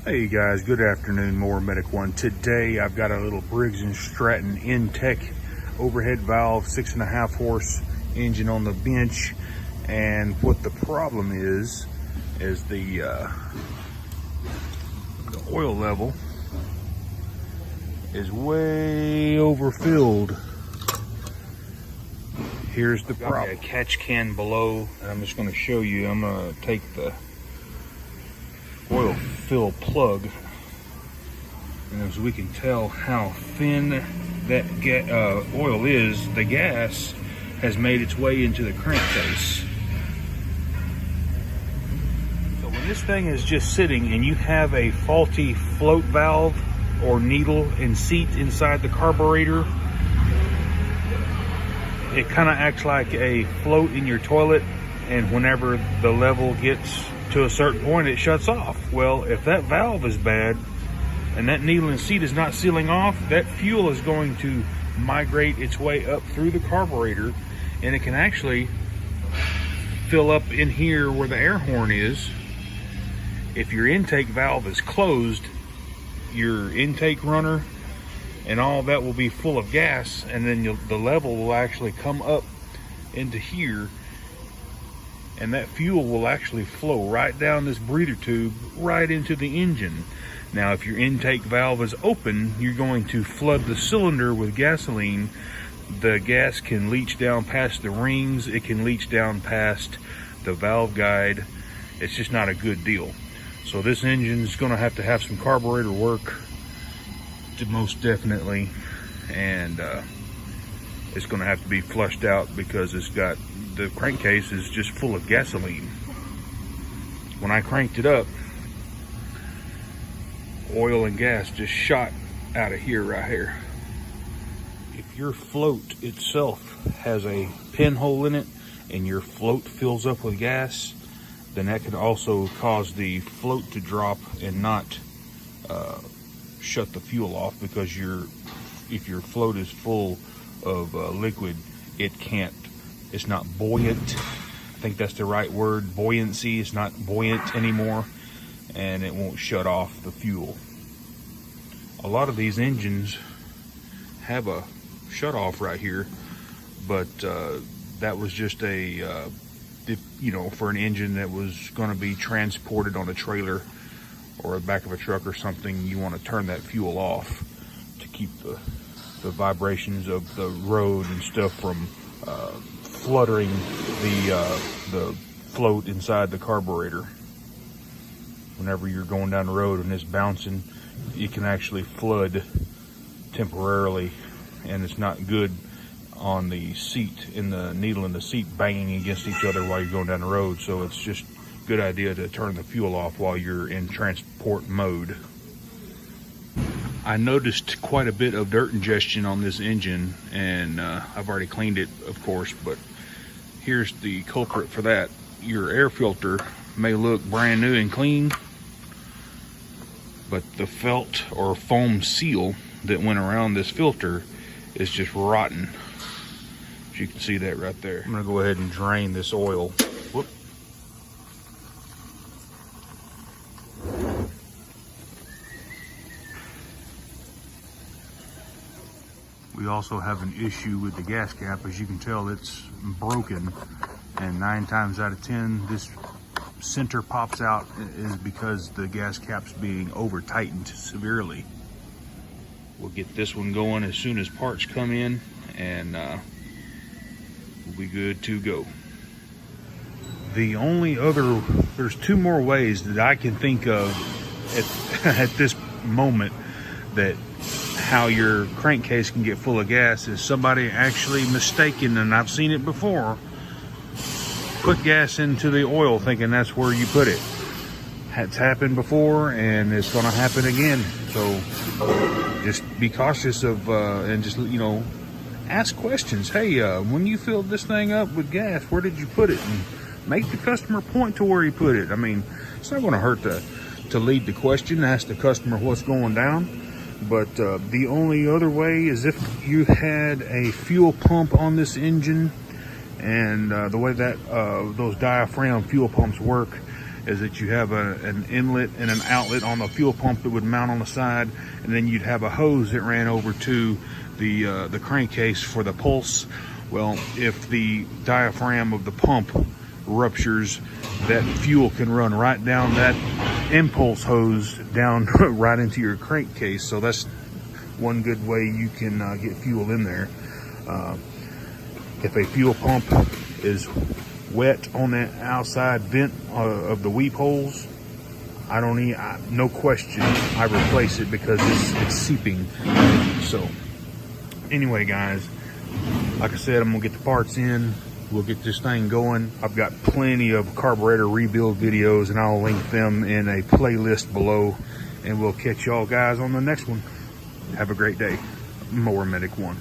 Hey guys, good afternoon, More Medic One. Today I've got a little Briggs & Stratton Intech overhead valve, 6.5 horse engine on the bench. And what the problem is the oil level is way overfilled. Here's the problem. A catch can below, and I'm just going to show you. I'm going to take the oil fill plug, and as we can tell how thin that oil is, the gas has made its way into the crankcase. So when this thing is just sitting and you have a faulty float valve or needle and seat inside the carburetor, it kind of acts like a float in your toilet, and whenever the level gets to a certain point, it shuts off. Well, if that valve is bad and that needle and seat is not sealing off, that fuel is going to migrate its way up through the carburetor, and it can actually fill up in here where the air horn is. If your intake valve is closed, your intake runner and all that will be full of gas, and then the level will actually come up into here, and that fuel will actually flow right down this breather tube right into the engine. Now, if your intake valve is open, you're going to flood the cylinder with gasoline. The gas can leach down past the rings, it can leach down past the valve guide. It's just not a good deal. So this engine is going to have some carburetor work, most definitely, and it's going to have to be flushed out because the crankcase is just full of gasoline. When I cranked it up, oil and gas just shot out of here right here. If your float itself has a pinhole in it and your float fills up with gas, then that could also cause the float to drop and not shut the fuel off, because if your float is full of liquid, it's not buoyant. I think that's the right word, buoyancy. It's not buoyant anymore, and it won't shut off the fuel. A lot of these engines have a shut off right here, but that was just for an engine that was going to be transported on a trailer or the back of a truck or something. You want to turn that fuel off to keep the vibrations of the road and stuff from fluttering the float inside the carburetor. Whenever you're going down the road and it's bouncing, it can actually flood temporarily, and it's not good on the seat, in the needle and the seat banging against each other while you're going down the road. So it's just a good idea to turn the fuel off while you're in transport mode. I noticed quite a bit of dirt ingestion on this engine, and I've already cleaned it, of course, but here's the culprit for that. Your air filter may look brand new and clean, but the felt or foam seal that went around this filter is just rotten. As you can see that right there. I'm gonna go ahead and drain this oil. Whoop. We also have an issue with the gas cap. As you can tell, it's broken, and 9 times out of 10 this center pops out is because the gas cap's being over tightened severely. We'll get this one going as soon as parts come in, and we'll be good to go. There's 2 more ways that I can think of at this moment that how your crankcase can get full of gas is somebody actually mistaken, and I've seen it before, put gas into the oil thinking that's where you put it. It's happened before, and it's going to happen again. So just be cautious of and just ask questions. Hey, when you filled this thing up with gas, where did you put it? And make the customer point to where he put it. I mean, it's not going to hurt to lead the question, ask the customer what's going down. But the only other way is if you had a fuel pump on this engine, and the way that those diaphragm fuel pumps work is that you have an inlet and an outlet on the fuel pump that would mount on the side, and then you'd have a hose that ran over to the crankcase for the pulse. Well, if the diaphragm of the pump ruptures, that fuel can run right down that impulse hose down right into your crankcase. So that's one good way you can get fuel in there. If a fuel pump is wet on that outside vent of the weep holes, no question, I replace it because it's seeping. So anyway, guys, like I said, I'm gonna get the parts in. We'll get this thing going. I've got plenty of carburetor rebuild videos, and I'll link them in a playlist below. And we'll catch y'all guys on the next one. Have a great day. Mower Medic 1.